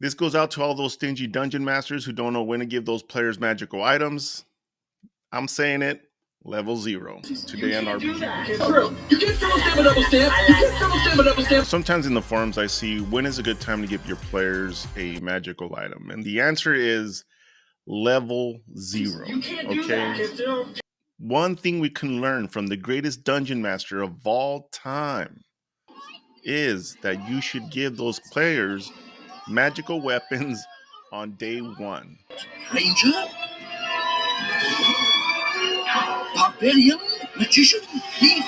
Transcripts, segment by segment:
This goes out to all those stingy dungeon masters who don't know when to give those players magical items. I'm saying it, level 0 today on RPG. Sometimes in the forums I see, when is a good time to give your players a magical item? And the answer is level 0. Okay? One thing we can learn from the greatest dungeon master of all time is that you should give those players magical weapons on day 1. Ranger, barbarian, magician, thief.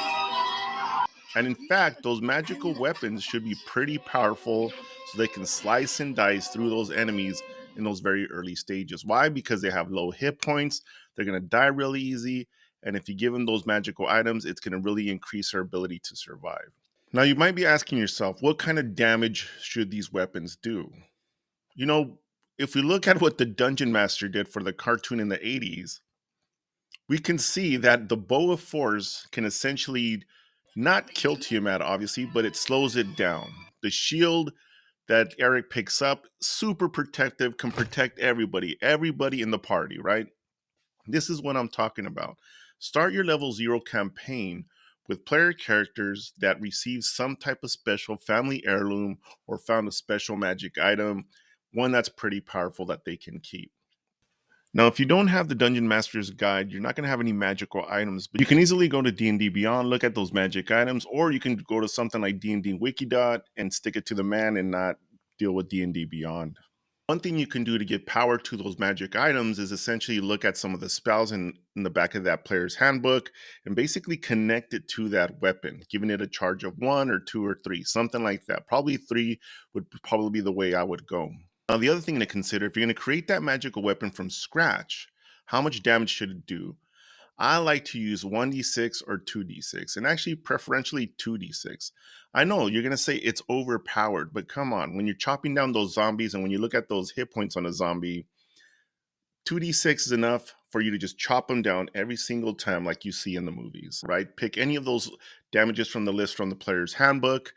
And in fact, those magical weapons should be pretty powerful so they can slice and dice through those enemies in those very early stages. Why? Because they have low hit points, they're going to die really easy, and if you give them those magical items, it's going to really increase their ability to survive. Now, you might be asking yourself, what kind of damage should these weapons do? You know, if we look at what the Dungeon Master did for the cartoon in the 80s, we can see that the Bow of Force can essentially not kill Tiamat, obviously, but it slows it down. The shield that Eric picks up, super protective, can protect everybody in the party, right? This is what I'm talking about. Start your level 0 campaign with player characters that receive some type of special family heirloom or found a special magic item, one that's pretty powerful that they can keep. Now, if you don't have the Dungeon Master's Guide, you're not going to have any magical items, but you can easily go to D&D Beyond, look at those magic items, or you can go to something like D&D Wikidot and stick it to the man and not deal with D&D Beyond. One thing you can do to give power to those magic items is essentially look at some of the spells in the back of that player's handbook and basically connect it to that weapon, giving it a charge of 1 or 2 or 3, something like that. Probably 3 would probably be the way I would go. Now, the other thing to consider, if you're going to create that magical weapon from scratch, how much damage should it do? I like to use 1d6 or 2d6, and actually preferentially 2d6. I know you're going to say it's overpowered, but come on, when you're chopping down those zombies and when you look at those hit points on a zombie, 2d6 is enough for you to just chop them down every single time like you see in the movies, right? Pick any of those damages from the list from the player's handbook.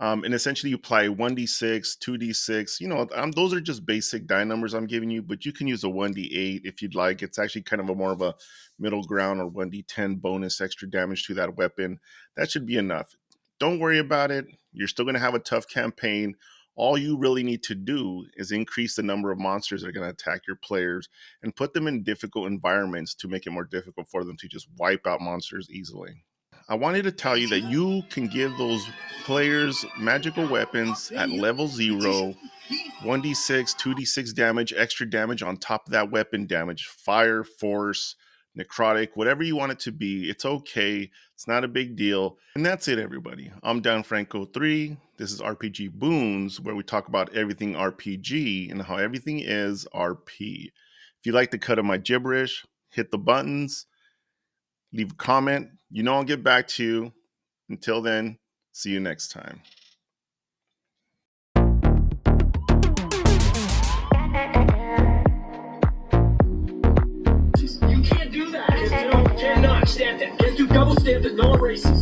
And essentially you apply 1d6, 2d6. You know, those are just basic die numbers I'm giving you, but you can use a 1d8 if you'd like. It's actually kind of a more of a middle ground, or 1d10 bonus extra damage to that weapon. That should be enough. Don't worry about it. You're still going to have a tough campaign. All you really need to do is increase the number of monsters that are going to attack your players and put them in difficult environments to make it more difficult for them to just wipe out monsters easily. I wanted to tell you that you can give those players magical weapons at level 0, 1d6, 2d6 damage, extra damage on top of that weapon damage, fire, force, necrotic, whatever you want it to be. It's okay. It's not a big deal. And that's it, everybody. I'm Dan Franco 3. This is RPG Boons, where we talk about everything RPG and how everything is RP. If you like the cut of my gibberish, hit the buttons, leave a comment. You know I'll get back to you. Until then, see you next time. You can't do that. You cannot stand that. Can't do double standard, no races.